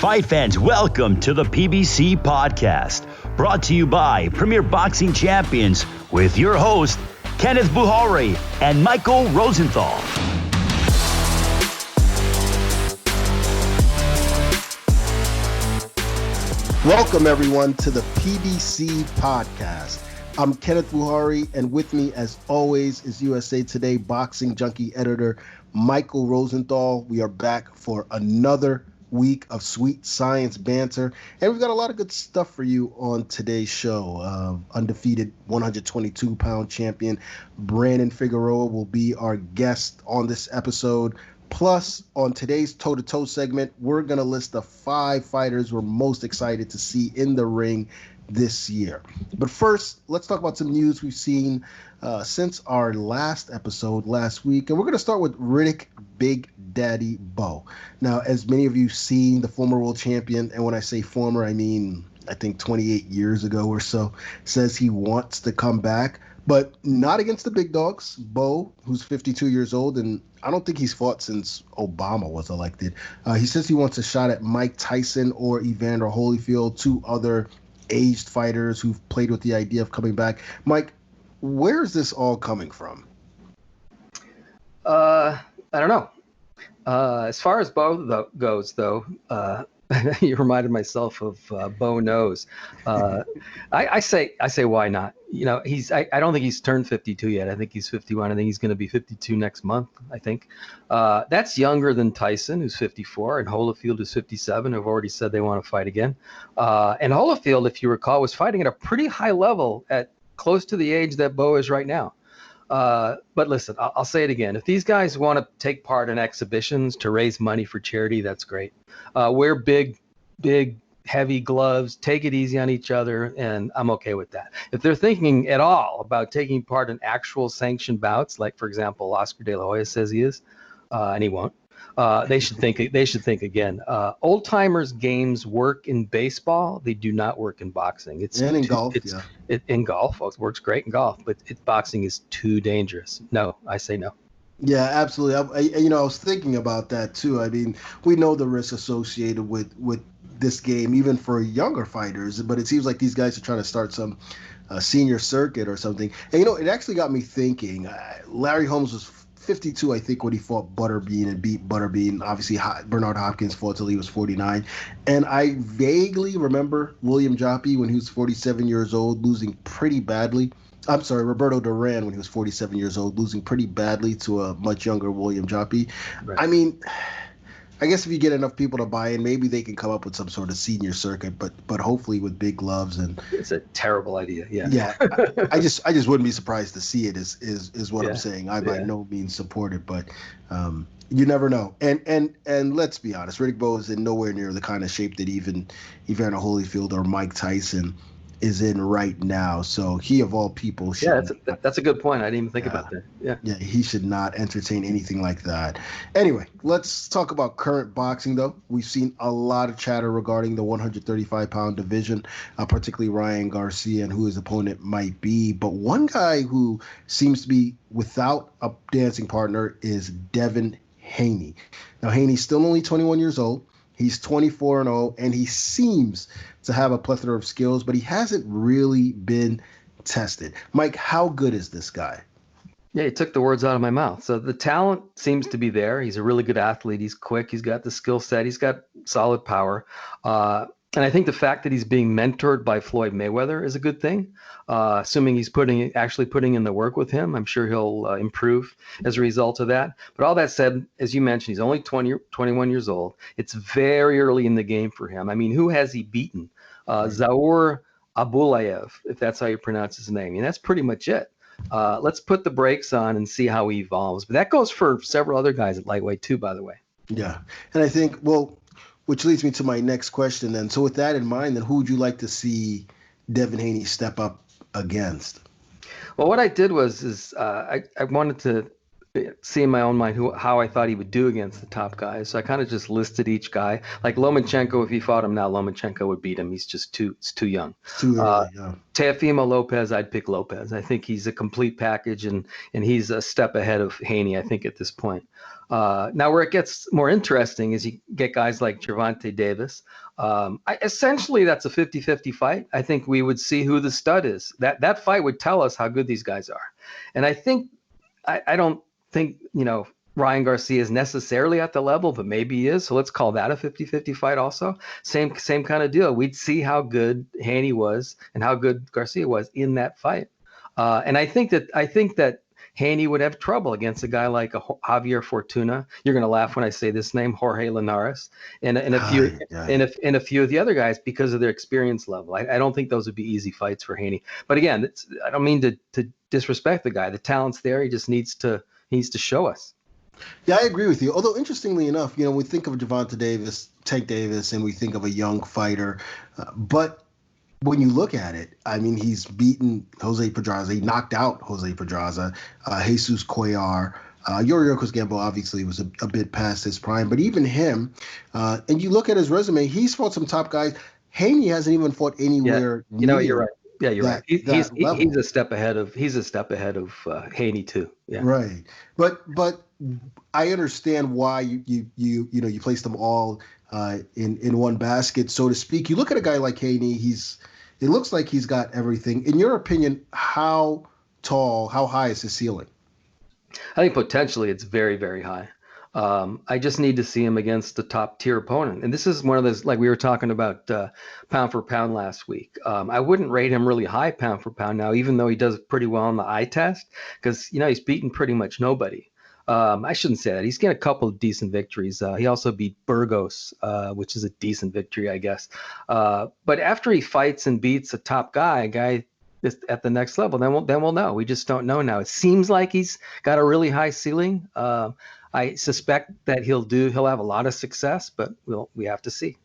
Fight fans, welcome to the PBC Podcast, brought to you by Premier Boxing Champions with your host, Kenneth Bouhairie and Michael Rosenthal. Welcome, everyone, to the PBC Podcast. I'm Kenneth Bouhairie, and with me, as always, is USA Today Boxing Junkie editor Michael Rosenthal. We are back for another week of sweet science banter, and we've got a lot of good stuff for you on today's show. Undefeated 122-pound champion Brandon Figueroa will be our guest on this episode. Plus, on today's toe-to-toe segment, we're going to list the 5 fighters we're most excited to see in the ring this year. But first, let's talk about some news we've seen since our last episode last week. And we're going to start with Riddick Big Daddy Bowe. Now, as many of you have seen, the former world champion, and when I say former, I mean, I think 28 years ago or so, says he wants to come back, but not against the big dogs. Bowe, who's 52 years old, and I don't think he's fought since Obama was elected. He says he wants a shot at Mike Tyson or Evander Holyfield, 2 other aged fighters who've played with the idea of coming back. Mike, where's this all coming from? I don't know. As far as Bowe goes, though, you reminded myself of Bo Knows. I say why not? You know, I don't think he's turned 52 yet. I think he's 51. I think he's going to be 52 next month, I think. That's younger than Tyson, who's 54, and Holyfield, who's 57, who've already said they want to fight again. And Holyfield, if you recall, was fighting at a pretty high level at close to the age that Bowe is right now. But listen, I'll say it again. If these guys want to take part in exhibitions to raise money for charity, that's great. Wear big, heavy gloves, take it easy on each other, and I'm okay with that. If they're thinking at all about taking part in actual sanctioned bouts, like, for example, Oscar De La Hoya says he is, and he won't, they should think again. Old timers games work in baseball; they do not work in boxing. And in golf, in golf, it works great in golf, but boxing is too dangerous. No, I say no. Yeah, absolutely. I was thinking about that too. I mean, we know the risk associated with this game, even for younger fighters, but it seems like these guys are trying to start some senior circuit or something. And it actually got me thinking. Larry Holmes was 52, I think, when he fought Butterbean and beat Butterbean. Obviously, Bernard Hopkins fought till he was 49. And I vaguely remember William Joppy when he was 47 years old, losing pretty badly. I'm sorry, Roberto Duran when he was 47 years old, losing pretty badly to a much younger William Joppy. Right. I mean, I guess if you get enough people to buy in, maybe they can come up with some sort of senior circuit, but hopefully with big gloves. And it's a terrible idea. Yeah. Yeah. I just wouldn't be surprised to see it is what I'm saying. I by no means support it, but you never know. And let's be honest, Riddick Bowe is in nowhere near the kind of shape that even Evander Holyfield or Mike Tyson is in right now. So he, of all people, should that's a good point. I didn't even think about that. Yeah, he should not entertain anything like that. Anyway, let's talk about current boxing, though. We've seen a lot of chatter regarding the 135-pound division, particularly Ryan Garcia and who his opponent might be. But one guy who seems to be without a dancing partner is Devin Haney. Now, Haney's still only 21 years old. He's 24-0, and he seems to have a plethora of skills, but he hasn't really been tested. Mike, how good is this guy? Yeah, he took the words out of my mouth. So the talent seems to be there. He's a really good athlete. He's quick. He's got the skill set. He's got solid power. And I think the fact that he's being mentored by Floyd Mayweather is a good thing. Assuming he's actually putting in the work with him, I'm sure he'll improve as a result of that. But all that said, as you mentioned, he's only 21 years old. It's very early in the game for him. I mean, who has he beaten? Zaur Abulayev, if that's how you pronounce his name. And that's pretty much it. Let's put the brakes on and see how he evolves. But that goes for several other guys at lightweight too, by the way. Yeah. And I think, which leads me to my next question then. So with that in mind, then who would you like to see Devin Haney step up against? Well, what I did was I wanted to see in my own mind how I thought he would do against the top guys. So I kind of just listed each guy. Like Lomachenko, if he fought him now, Lomachenko would beat him. He's just too young. It's too early. Yeah. Teofimo Lopez, I'd pick Lopez. I think he's a complete package, and he's a step ahead of Haney, I think, at this point. Now, where it gets more interesting is you get guys like Gervonta Davis. Essentially, that's a 50-50 fight. I think we would see who the stud is. That fight would tell us how good these guys are. And I think I don't think, Ryan Garcia is necessarily at the level, but maybe he is. So let's call that a 50-50 fight also. Same kind of deal. We'd see how good Haney was and how good Garcia was in that fight. And I think that Haney would have trouble against a guy like Javier Fortuna. You're going to laugh when I say this name, Jorge Linares, and a few of the other guys because of their experience level. I don't think those would be easy fights for Haney. But again, I don't mean to disrespect the guy. The talent's there. He just needs to show us. Yeah, I agree with you. Although, interestingly enough, we think of Gervonta Davis, Tank Davis, and we think of a young fighter. But when you look at it, I mean, he's beaten Jose Pedraza. He knocked out Jose Pedraza, Jesus Cuellar. Yuriorkis Gambo obviously was a bit past his prime. But even him, and you look at his resume, he's fought some top guys. Haney hasn't even fought anywhere near. You're right. Yeah, you're right. He's a step ahead of Haney too. Yeah. Right. But I understand why you place them all in one basket, so to speak. You look at a guy like Haney, it looks like he's got everything. In your opinion, how high is his ceiling? I think potentially it's very, very high. I just need to see him against a top tier opponent. And this is one of those, like we were talking about pound for pound last week. I wouldn't rate him really high pound for pound now, even though he does pretty well on the eye test, because, he's beaten pretty much nobody. I shouldn't say that. He's getting a couple of decent victories. He also beat Burgos, which is a decent victory, I guess. But after he fights and beats a top guy at the next level, then we'll know. We just don't know now. It seems like he's got a really high ceiling. I suspect that he'll have a lot of success, but we have to see.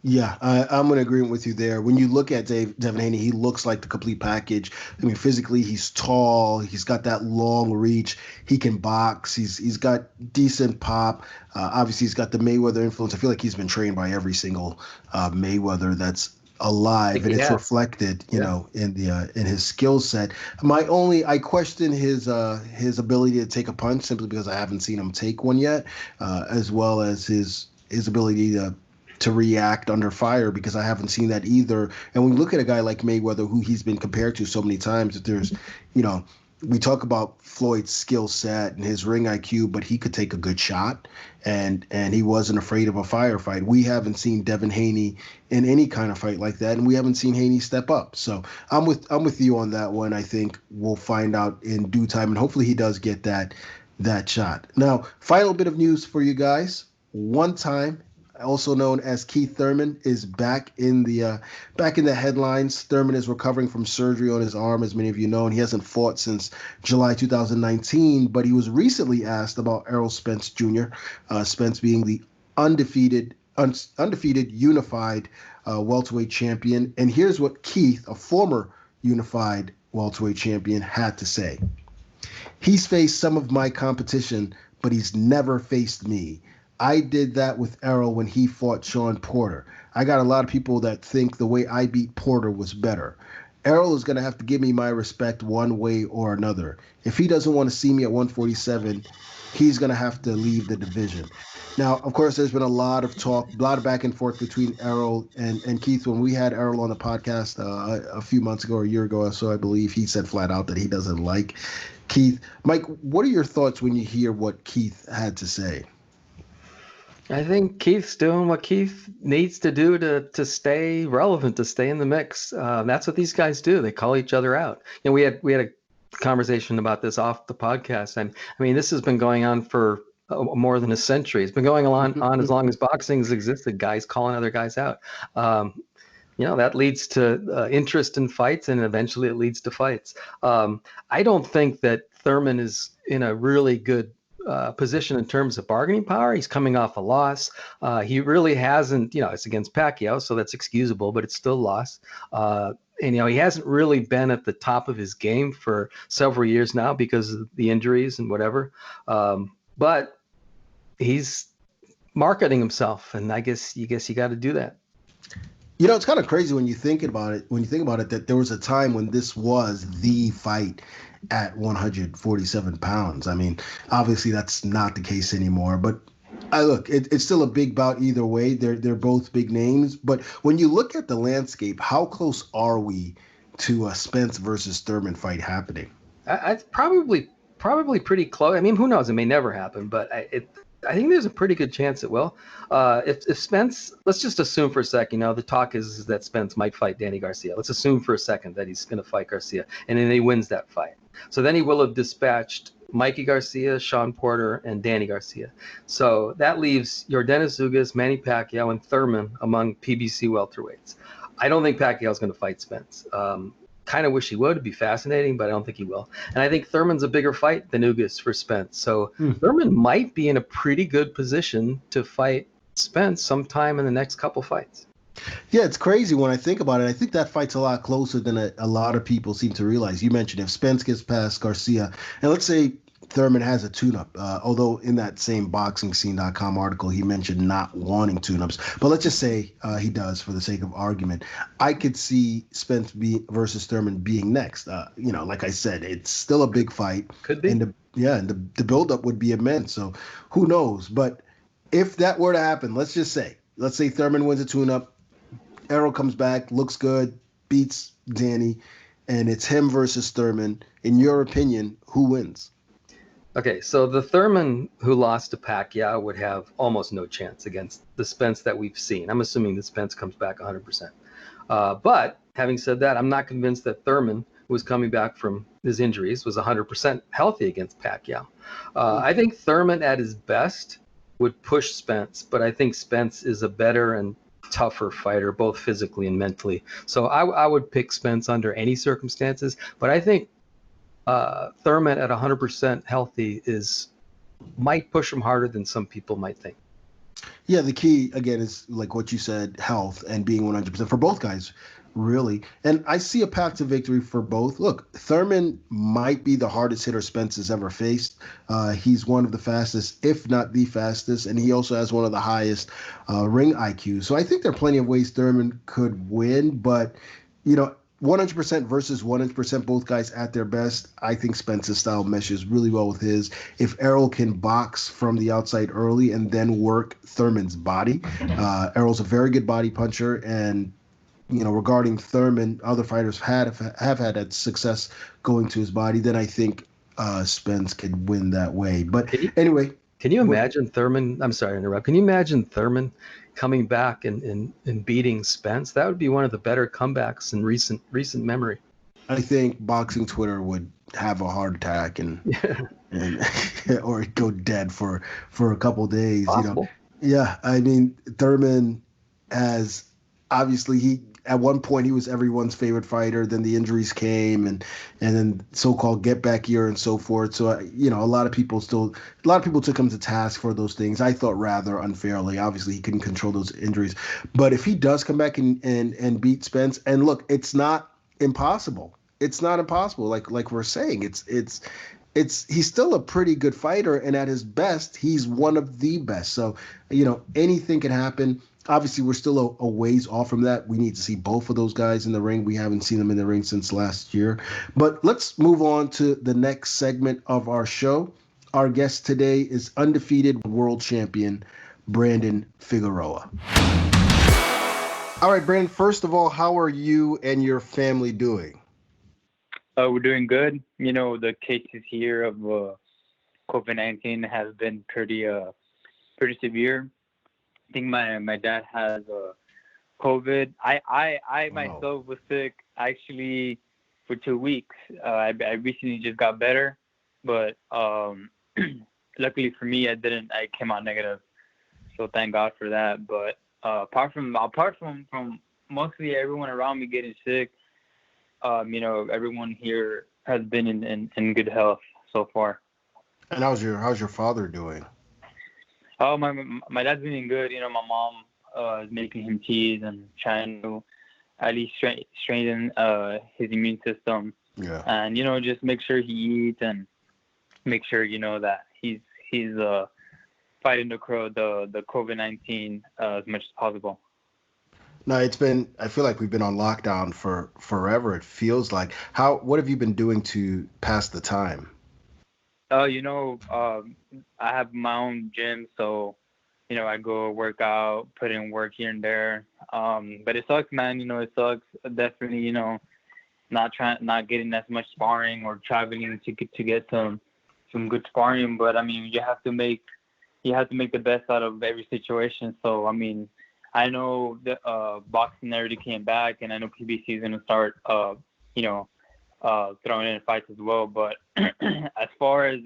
Yeah, I'm going to agree with you there. When you look at Devin Haney, he looks like the complete package. I mean, physically, he's tall. He's got that long reach. He can box. He's got decent pop. Obviously, he's got the Mayweather influence. I feel like he's been trained by every single Mayweather that's alive, and it's reflected, in his skill set. I question his ability to take a punch simply because I haven't seen him take one yet, as well as his ability to react under fire, because I haven't seen that either. And when we look at a guy like Mayweather, who he's been compared to so many times, that there's, we talk about Floyd's skill set and his ring IQ, but he could take a good shot, and he wasn't afraid of a firefight. We haven't seen Devin Haney in any kind of fight like that, and we haven't seen Haney step up. So I'm with you on that one. I think we'll find out in due time, and hopefully he does get that shot. Now, final bit of news for you guys. One time, also known as Keith Thurman, is back in the headlines. Thurman is recovering from surgery on his arm, as many of you know, and he hasn't fought since July 2019. But he was recently asked about Errol Spence Jr., Spence being the undefeated unified welterweight champion. And here's what Keith, a former unified welterweight champion, had to say. He's faced some of my competition, but he's never faced me. I did that with Errol when he fought Sean Porter. I got a lot of people that think the way I beat Porter was better. Errol is going to have to give me my respect one way or another. If he doesn't want to see me at 147, he's going to have to leave the division. Now, of course, there's been a lot of talk, a lot of back and forth between Errol and Keith. When we had Errol on the podcast a few months ago or a year ago or so, I believe, he said flat out that he doesn't like Keith. Mike, what are your thoughts when you hear what Keith had to say? I think Keith's doing what Keith needs to do to stay relevant, to stay in the mix. That's what these guys do. They call each other out. We had a conversation about this off the podcast. And I mean, this has been going on for more than a century. It's been going on as long as boxing has existed, guys calling other guys out. That leads to interest in fights, and eventually it leads to fights. I don't think that Thurman is in a really good position in terms of bargaining power. He's coming off a loss. He really hasn't, it's against Pacquiao, so that's excusable, but it's still a loss. And, he hasn't really been at the top of his game for several years now because of the injuries and whatever. But he's marketing himself, and I guess you got to do that. It's kind of crazy when you think about it, that there was a time when this was the fight at 147 pounds. I mean, obviously that's not the case anymore, but it's still a big bout either way. They're both big names, but when you look at the landscape, how close are we to a Spence versus Thurman fight happening? It's probably pretty close. I mean, who knows? It may never happen, but I think there's a pretty good chance it will. If Spence, let's just assume for a second, the talk is that Spence might fight Danny Garcia. Let's assume for a second that he's going to fight Garcia, and then he wins that fight. So then he will have dispatched Mikey Garcia, Sean Porter, and Danny Garcia. So that leaves Yordenis Ugas, Manny Pacquiao, and Thurman among PBC welterweights. I don't think Pacquiao's going to fight Spence. Kind of wish he would. It'd be fascinating, but I don't think he will. And I think Thurman's a bigger fight than Ugas for Spence. So Thurman might be in a pretty good position to fight Spence sometime in the next couple fights. Yeah, it's crazy when I think about it. I think that fight's a lot closer than a lot of people seem to realize. You mentioned if Spence gets past Garcia, and let's say Thurman has a tune-up, although in that same BoxingScene.com article, he mentioned not wanting tune-ups. But let's just say he does for the sake of argument. I could see Spence versus Thurman being next. Like I said, it's still a big fight. Could be. And the build-up would be immense. So who knows? But if that were to happen, let's say Thurman wins a tune-up, Errol comes back, looks good, beats Danny, and it's him versus Thurman. In your opinion, who wins? Okay, so the Thurman who lost to Pacquiao would have almost no chance against the Spence that we've seen. I'm assuming that Spence comes back 100%. But having said that, I'm not convinced that Thurman, who was coming back from his injuries, was 100% healthy against Pacquiao. I think Thurman at his best would push Spence, but I think Spence is a better and tougher fighter, both physically and mentally. So I would pick Spence under any circumstances, but I think Thurman at 100% healthy might push him harder than some people might think. Yeah, the key, again, is like what you said, health and being 100% for both guys, really. And I see a path to victory for both. Look, Thurman might be the hardest hitter Spence has ever faced. He's one of the fastest, if not the fastest, and he also has one of the highest ring IQs. So I think there are plenty of ways Thurman could win, but, 100% versus 100%, both guys at their best. I think Spence's style meshes really well with his. If Errol can box from the outside early and then work Thurman's body, Errol's a very good body puncher. And, regarding Thurman, other fighters have had success going to his body. Then I think Spence could win that way. But anyway. Can you imagine Thurman? I'm sorry to interrupt. Can you imagine Thurman coming back and beating Spence? That would be one of the better comebacks in recent memory. I think boxing Twitter would have a heart attack and or go dead for a couple of days. Possible. Yeah, I mean, Thurman has obviously at one point he was everyone's favorite fighter. Then the injuries came and then so-called get back year and so forth. So a lot of people took him to task for those things. I thought rather unfairly. Obviously he couldn't control those injuries, but if he does come back and beat Spence, and look, it's not impossible. It's not impossible. Like we're saying, it's he's still a pretty good fighter, and at his best, he's one of the best. So anything can happen. Obviously, we're still a ways off from that. We need to see both of those guys in the ring. We haven't seen them in the ring since last year. But let's move on to the next segment of our show. Our guest today is undefeated world champion Brandon Figueroa. All right, Brandon, first of all, how are you and your family doing? We're doing good. The cases here of COVID-19 have been pretty severe. I think my dad has COVID. I myself was sick actually for 2 weeks. I recently just got better, but luckily for me, I came out negative. So thank God for that. But apart from mostly everyone around me getting sick, everyone here has been in good health so far. And how's your father doing? Oh, my dad's doing good. My mom is making him teas and trying to at least strengthen his immune system. Yeah. And just make sure he eats and make sure that he's fighting the COVID-19 as much as possible. No, I feel like we've been on lockdown for forever. It feels like. What have you been doing to pass the time? I have my own gym, so I go work out, put in work here and there. But it sucks, man. It sucks. Definitely, not getting as much sparring or traveling to get some good sparring. But I mean, you have to make the best out of every situation. So I mean, I know the boxing already came back, and I know PBC is gonna start throwing in fights as well. But as far as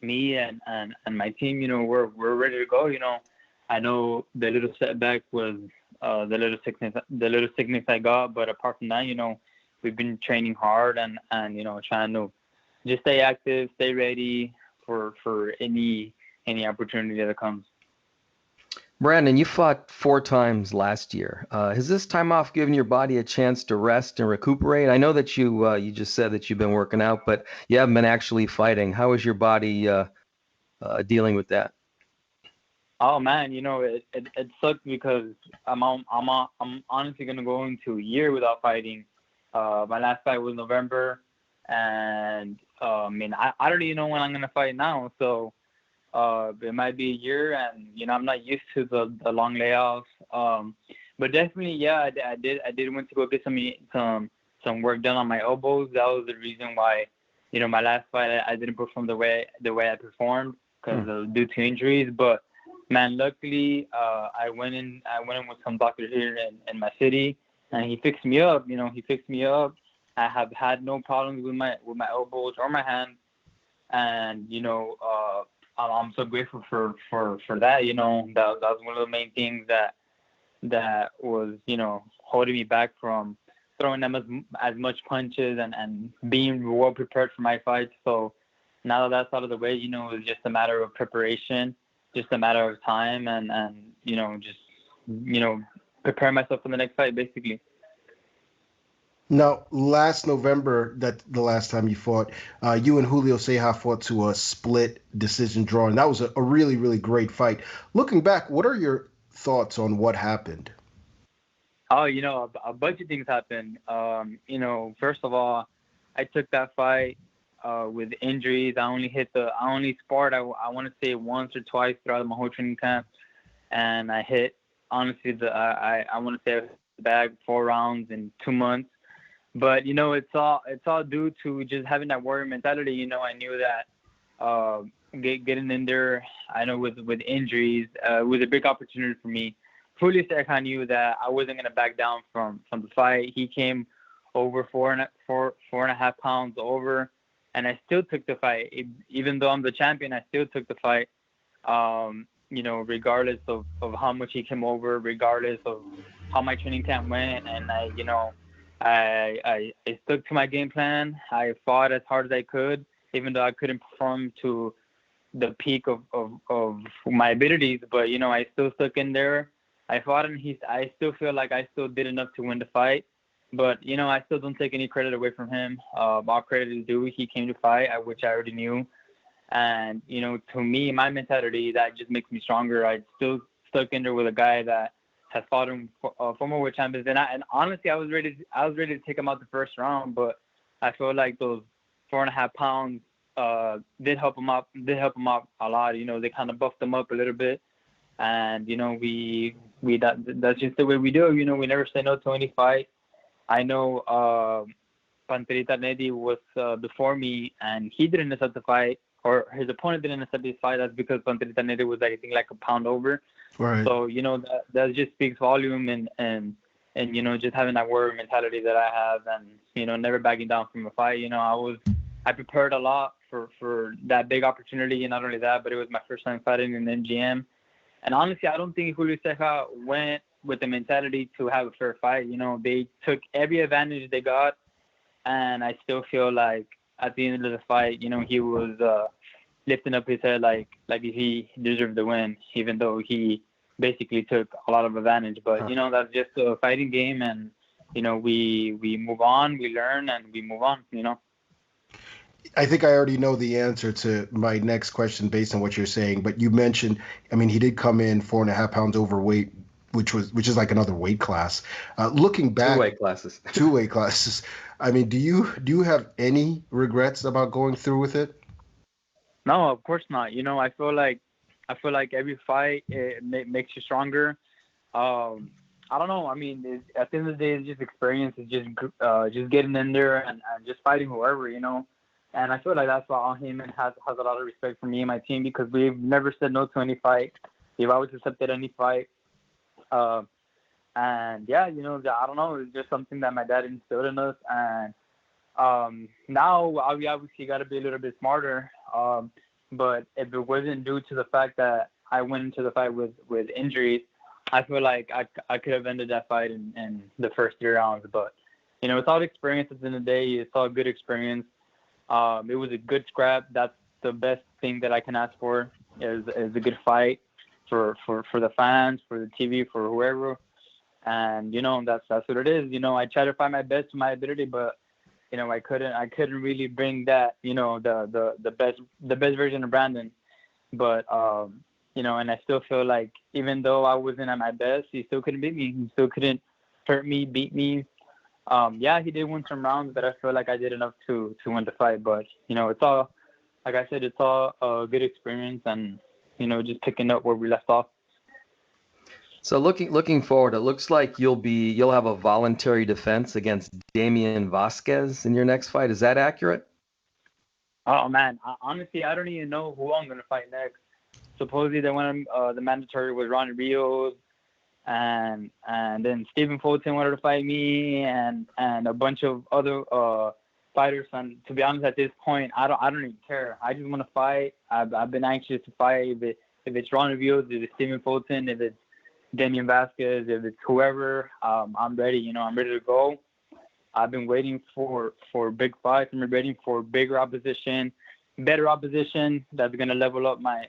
me and my team, we're ready to go. I know the little setback was the little sickness I got, but apart from that, we've been training hard and trying to just stay active, stay ready for any opportunity that comes. Brandon, you fought 4 times last year. Has this time off given your body a chance to rest and recuperate? I know that you just said that you've been working out, but you haven't been actually fighting. How is your body dealing with that? Oh man, it sucks because I'm honestly gonna go into a year without fighting. My last fight was November, and I don't even know when I'm gonna fight now. So it might be a year, and I'm not used to the long layoffs. But definitely, yeah, I did want to go get some work done on my elbows. That was the reason why, my last fight I didn't perform the way I performed because due to injuries. But man, luckily I went in with some doctor here in my city, and he fixed me up. I have had no problems with my elbows or my hands, and I'm so grateful for that. That was one of the main things that was holding me back from throwing them as much punches and being well prepared for my fights. So now that that's out of the way, it's just a matter of preparation, just a matter of time, and just prepare myself for the next fight, basically. Now, last November, that the last time you fought, you and Julio Ceja fought to a split decision draw, and that was a really, really great fight. Looking back, what are your thoughts on what happened? Oh, a bunch of things happened. First of all, I took that fight with injuries. I only sparred, I want to say once or twice throughout my whole training camp, and I hit, honestly, I want to say I hit the bag 4 rounds in 2 months. But it's all due to just having that warrior mentality. I knew that getting in there, I know with injuries, was a big opportunity for me. Julio Ceja knew that I wasn't gonna back down from the fight. He came over 4.5 pounds over, and I still took the fight. Even though I'm the champion, I still took the fight. Regardless of how much he came over, regardless of how my training camp went, and I stuck to my game plan. I fought as hard as I could, even though I couldn't perform to the peak of my abilities. But I still stuck in there. I fought, and I still feel like I still did enough to win the fight. But I still don't take any credit away from him. All credit is due. He came to fight, which I already knew. And to me, my mentality, that just makes me stronger. I still stuck in there with a guy that has fought him former world champions, and honestly, I was ready to take him out the first round, but I feel like those 4.5 pounds did help him out a lot. They kind of buffed him up a little bit, and that's just the way we do. We never say no to any fight. I know Panterita Nedi was before me, and he didn't accept the fight, or his opponent didn't accept this fight. That's because Panterita Nedi was, I think, like a pound over. Right. So that just speaks volume, and just having that warrior mentality that I have, and never backing down from a fight. I prepared a lot for that big opportunity, and not only that, but it was my first time fighting in MGM. And honestly, I don't think Julio Ceja went with the mentality to have a fair fight. They took every advantage they got, and I still feel like at the end of the fight, he was lifting up his head like he deserved the win, even though he basically took a lot of advantage. But that's just a fighting game, and we move on, we learn, and we move on. I think I already know the answer to my next question based on what you're saying, but you mentioned, I mean, he did come in 4.5 pounds overweight, which is like another weight class. Looking back, two weight classes. I mean, do you have any regrets about going through with it? No, of course not. I feel like every fight it makes you stronger. I don't know. I mean, at the end of the day, it's just experience. It's just getting in there and just fighting whoever, And I feel like that's why Heyman has a lot of respect for me and my team, because we've never said no to any fight. We've always accepted any fight. And yeah, I don't know. It's just something that my dad instilled in us. And now we obviously got to be a little bit smarter. But if it wasn't due to the fact that I went into the fight with injuries, I feel like I could have ended that fight in the first 3 rounds. But, it's all experience at the end of the day. It's all good experience. It was a good scrap. That's the best thing that I can ask for is a good fight for the fans, for the TV, for whoever. And, that's what it is. I try to find my best to my ability, but, I couldn't really bring that, the best version of Brandon. But, and I still feel like even though I wasn't at my best, he still couldn't beat me. He still couldn't hurt me, beat me. Yeah, he did win some rounds, but I feel like I did enough to win the fight. But, it's all, like I said, it's all a good experience and, just picking up where we left off. So looking forward, it looks like you'll have a voluntary defense against Damian Vasquez in your next fight. Is that accurate? Oh man, honestly, I don't even know who I'm gonna fight next. Supposedly the mandatory was Ronnie Rios, and then Stephen Fulton wanted to fight me, and a bunch of other fighters. And to be honest, at this point, I don't even care. I just want to fight. I've been anxious to fight. If it's Ronnie Rios, if it's Stephen Fulton, if it's Damian Vasquez, if it's whoever, I'm ready. I'm ready to go. I've been waiting for big fights. I'm waiting for bigger opposition, better opposition that's gonna level up my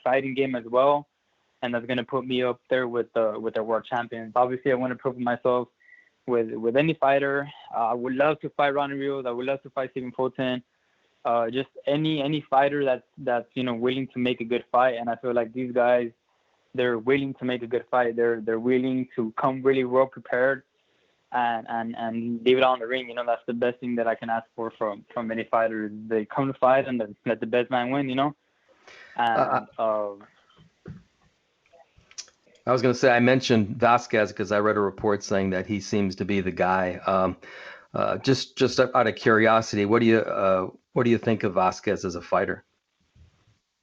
fighting game as well, and that's gonna put me up there with the world champions. Obviously, I want to prove myself with any fighter. I would love to fight Ronnie Rios. I would love to fight Stephen Fulton. Just any fighter that's willing to make a good fight. And I feel like these guys, they're willing to make a good fight. They're willing to come really well prepared and leave it on the ring. That's the best thing that I can ask for from any fighter. They come to fight and let the best man win. And I was going to say, I mentioned Vasquez because I read a report saying that he seems to be the guy. Just out of curiosity, what do you think of Vasquez as a fighter?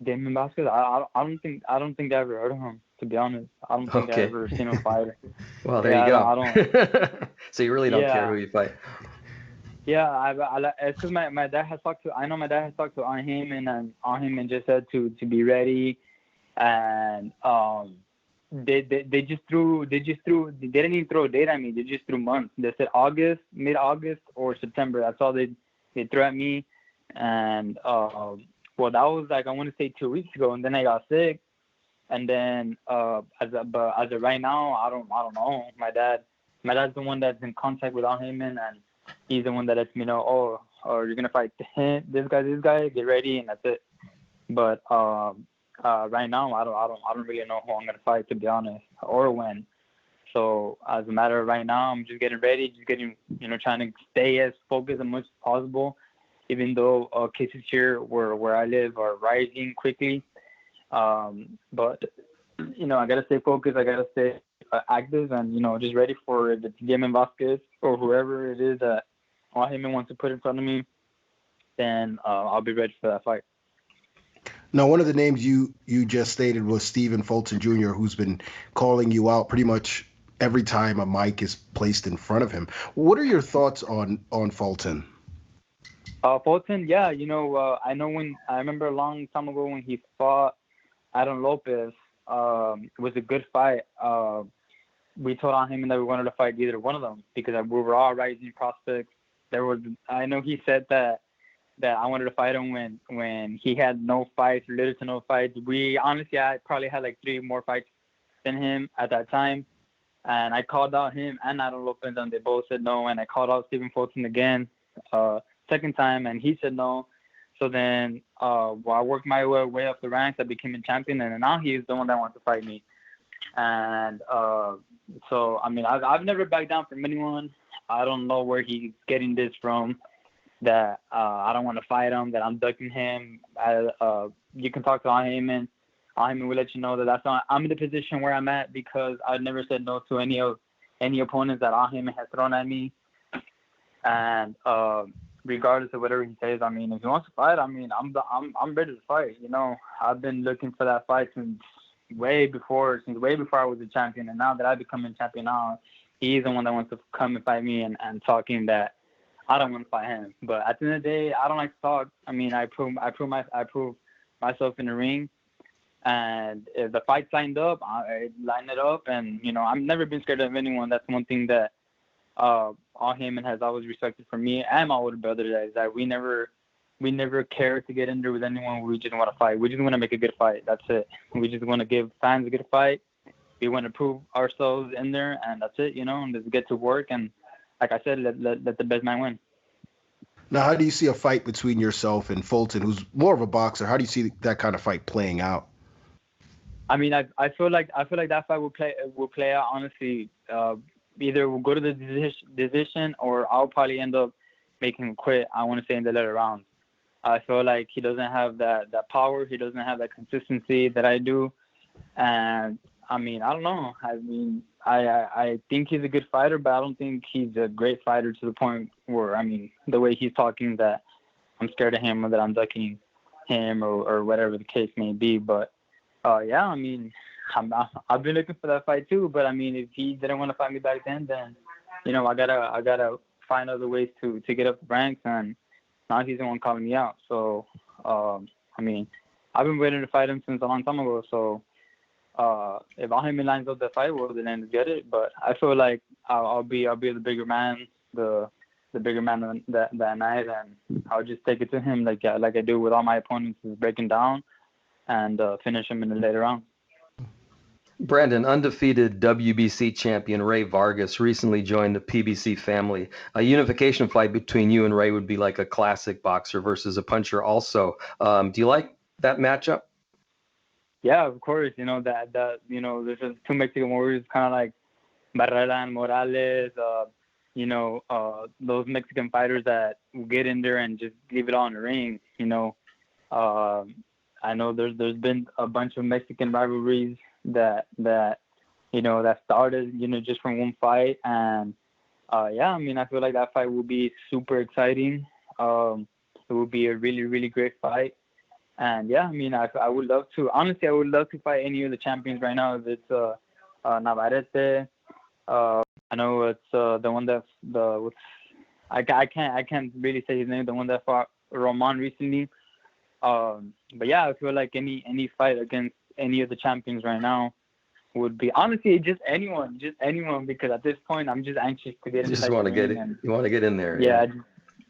Damian Vasquez, I don't think I ever heard of him, to be honest. I don't think I ever seen him fight. Well, there you go. I don't. So you really don't care who you fight. Yeah, it's because my dad has talked to. I know my dad has talked to Heyman, and Heyman just said to be ready, and they just threw. They didn't even throw a date at me. They just threw months. They said August, mid-August, or September. That's all they threw at me, and well, that was like, I want to say 2 weeks ago, and then I got sick, and then as of right now, I don't know. My dad's the one that's in contact with Heyman, and he's the one that lets me know, you're gonna fight this guy, get ready, and that's it. But right now, I don't really know who I'm gonna fight, to be honest, or when. So as a matter of right now, I'm just getting ready, trying to stay as focused as much as possible. Even though cases here where I live are rising quickly. But, I got to stay focused. I got to stay active and, just ready for the Damian Vasquez or whoever it is that Heyman wants to put in front of me. Then I'll be ready for that fight. Now, one of the names you just stated was Stephen Fulton Jr., who's been calling you out pretty much every time a mic is placed in front of him. What are your thoughts on Fulton? Fulton, yeah, I remember a long time ago when he fought Adam Lopez. It was a good fight. We told him that we wanted to fight either one of them because we were all rising prospects. I know he said that that I wanted to fight him when he had no fights, little to no fights. I probably had like 3 more fights than him at that time. And I called out him and Adam Lopez, and they both said no. And I called out Stephen Fulton again, second time, and he said no. So then while I worked my way up the ranks, I became a champion, and now he's the one that wants to fight me. And so, I mean, I've never backed down from anyone. I don't know where he's getting this from, that I don't want to fight him, that I'm ducking him. You can talk to Heyman. Heyman will let you know that that's not. I'm in the position where I'm at because I've never said no to any opponents that Heyman has thrown at me. And regardless of whatever he says, I mean, if he wants to fight, I mean, I'm ready to fight. You know, I've been looking for that fight since way before I was a champion, and now that I've become a champion now, he's the one that wants to come and fight me and talking that I don't want to fight him. But at the end of the day, I don't like to talk. I mean, I prove myself in the ring, and if the fight's lined up, I line it up. And you know, I've never been scared of anyone. That's one thing that Heyman has always respected from me and my older brother, is that we never care to get in there with anyone. We just want to fight. We just want to make a good fight. That's it. We just want to give fans a good fight. We want to prove ourselves in there, and that's it, you know, and just get to work. And like I said, let the best man win. Now, how do you see a fight between yourself and Fulton, who's more of a boxer? How do you see that kind of fight playing out? I mean, I feel like that fight will play out, honestly. Either we'll go to the decision, or I'll probably end up making him quit. I want to say in the later rounds. I feel like he doesn't have that power. He doesn't have that consistency that I do. And I mean, I don't know. I mean, I think he's a good fighter, but I don't think he's a great fighter to the point where, I mean, the way he's talking, that I'm scared of him or that I'm ducking him or whatever the case may be. But yeah, I mean, I've been looking for that fight too. But I mean, if he didn't want to fight me back then you know, I gotta find other ways to get up the ranks, and now he's the one calling me out. So I mean, I've been waiting to fight him since a long time ago. So if Heyman lines up the fight, well, then let's get it. But I feel like I'll be the bigger man, the bigger man that night, and I'll just take it to him like I do with all my opponents, is breaking down and finish him in the later round. Brandon, undefeated WBC champion Rey Vargas recently joined the PBC family. A unification fight between you and Rey would be like a classic boxer versus a puncher also. Do you like that matchup? Yeah, of course. You know, that you know, there's just 2 Mexican warriors, kind of like Barrera and Morales, you know, those Mexican fighters that will get in there and just leave it all in the ring. You know, I know there's been a bunch of Mexican rivalries that you know, that started, you know, just from one fight. And yeah, I mean, I feel like that fight will be super exciting. It will be a really, really great fight. And yeah, I mean, I would love to, honestly, I would love to fight any of the champions right now. If it's Navarrete, I know it's the one that's I can't really say his name, the one that fought Roman recently. But yeah, I feel like any fight against any of the champions right now would be, honestly, just anyone, because at this point I'm just anxious to get in. You want to get it. You want to get in there. Yeah,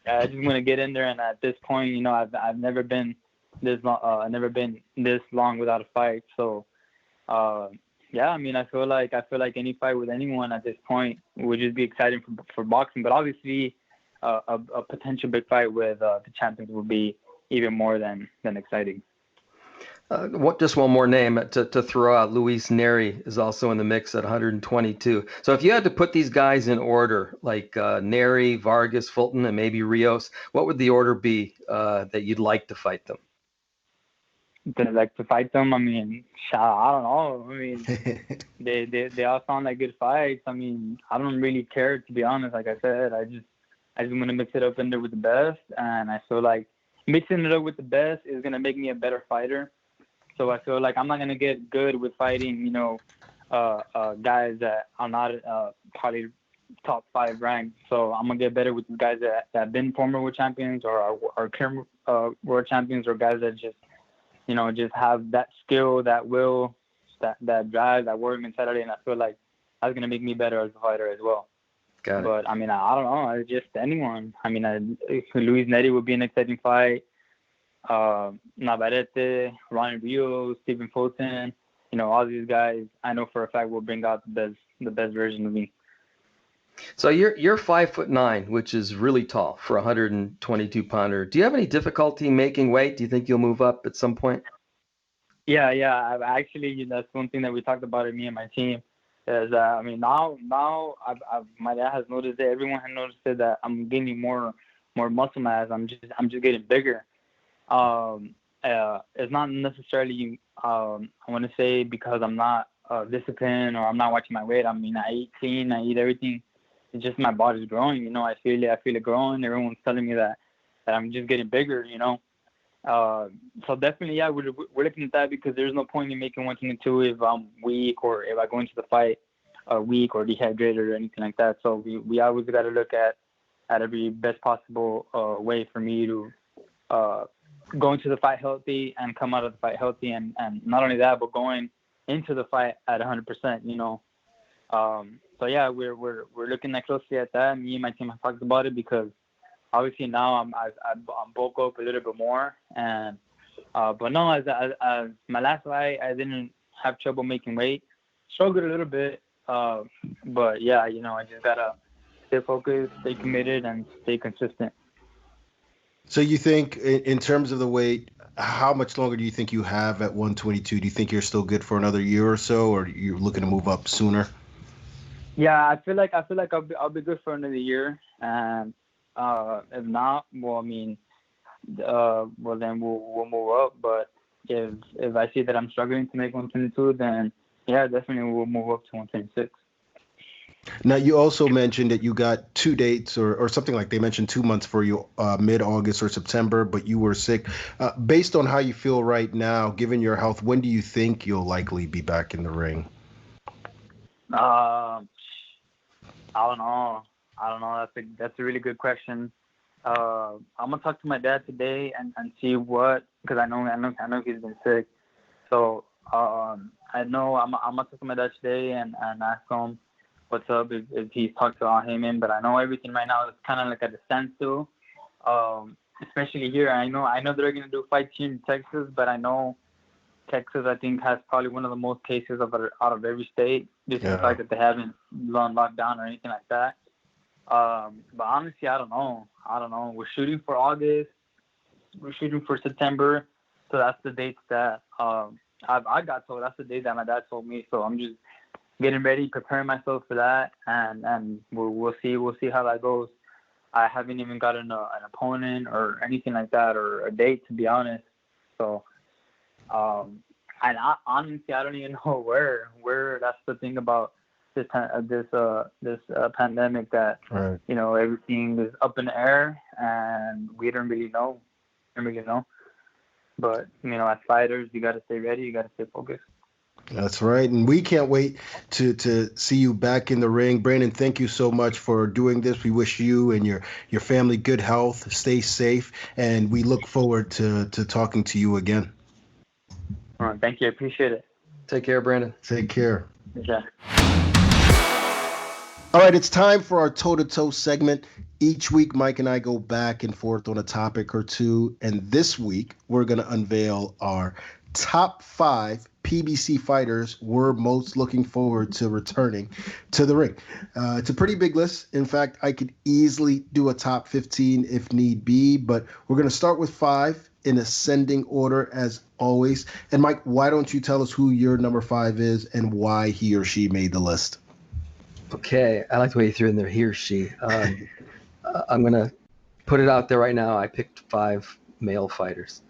I just want to get in there. And at this point, you know, I've never been this long without a fight. So yeah, I mean, I feel like any fight with anyone at this point would just be exciting for boxing. But obviously, a potential big fight with the champions would be even more than exciting. Just one more name to throw out. Luis Neri is also in the mix at 122. So if you had to put these guys in order, like Neri, Vargas, Fulton, and maybe Rios, what would the order be that you'd like to fight them? I'd like to fight them? I mean, I don't know. I mean, they all sound like good fights. I mean, I don't really care, to be honest. Like I said, I just want to mix it up in there with the best, and I feel like mixing it up with the best is gonna make me a better fighter. So I feel like I'm not gonna get good with fighting, you know, guys that are not probably top 5 ranked. So I'm gonna get better with the guys that have been former world champions or are current world champions, or guys that just, you know, just have that skill, that will, that drive, that warrior mentality. And I feel like that's gonna make me better as a fighter as well. Got it. But I mean, I don't know. It's just anyone. I mean, Luis Neri would be an exciting fight. Navarrete, Ronnie Rios, Stephen Fulton. You know, all these guys, I know for a fact will bring out the best version of me. So you're 5'9", which is really tall for a 122-pounder. Do you have any difficulty making weight? Do you think you'll move up at some point? Yeah. I've actually, that's one thing that we talked about at me and my team. Is I mean, now my dad has noticed it. Everyone has noticed it that I'm gaining more muscle mass. I'm just getting bigger. It's not necessarily I want to say because I'm not disciplined or I'm not watching my weight. I mean, I eat clean, I eat everything. It's just my body's growing. You know, I feel it growing. Everyone's telling me that I'm just getting bigger. You know. So definitely, yeah, we're looking at that because there's no point in making 122 if I'm weak or if I go into the fight weak or dehydrated or anything like that. So we always got to look at every best possible way for me to go into the fight healthy and come out of the fight healthy, and not only that, but going into the fight at 100%. You know. So yeah, we're looking at closely at that. Me and my team have talked about it because obviously now I'm bulk up a little bit more, and but no, as my last fight, I didn't have trouble making weight. Struggled a little bit, but yeah, you know, I just gotta stay focused, stay committed, and stay consistent. So you think, in terms of the weight, how much longer do you think you have at 122? Do you think you're still good for another year or so, or you're looking to move up sooner? Yeah, I feel like I'll be good for another year, and if not, well, I mean, well then we'll move up. But if I see that I'm struggling to make 122, then yeah, definitely we'll move up to 126. Now, you also mentioned that you got 2 dates or something like they mentioned 2 months for you, mid-August or September, but you were sick. Based on how you feel right now, given your health, when do you think you'll likely be back in the ring? I don't know. That's a really good question. I'm gonna talk to my dad today and see what, because I know he's been sick. So I know I'm gonna talk to my dad today and ask him what's up if he's talked to him. But I know everything right now is kind of like at a standstill. Especially here, I know they're gonna do fights here in Texas, but I know Texas, I think, has probably one of the most cases out of every state, just the fact that they haven't gone locked down or anything like that. But honestly, I don't know. We're shooting for August. We're shooting for September. So that's the dates that I got told. That's the date that my dad told me. So I'm just getting ready, preparing myself for that, and we'll see how that goes. I haven't even gotten an opponent or anything like that or a date, to be honest. So. And honestly, I don't even know where. That's the thing about this pandemic, that Right. You know, everything is up in the air and we don't really know. But you know, as fighters, you got to stay ready. You got to stay focused. That's right. And we can't wait to see you back in the ring. Brandon, thank you so much for doing this. We wish you and your family good health. Stay safe. And we look forward to talking to you again. All right, thank you. I appreciate it. Take care, Brandon. Take care. Yeah. All right, it's time for our toe-to-toe segment. Each week, Mike and I go back and forth on a topic or two. And this week, we're going to unveil our top 5 PBC fighters we're most looking forward to returning to the ring. It's a pretty big list. In fact, I could easily do a top 15 if need be, but we're going to start with 5 in ascending order as always. And Mike, why don't you tell us who your number 5 is and why he or she made the list? Okay, I like the way you threw in there, he or she. I'm going to put it out there right now. I picked 5 male fighters.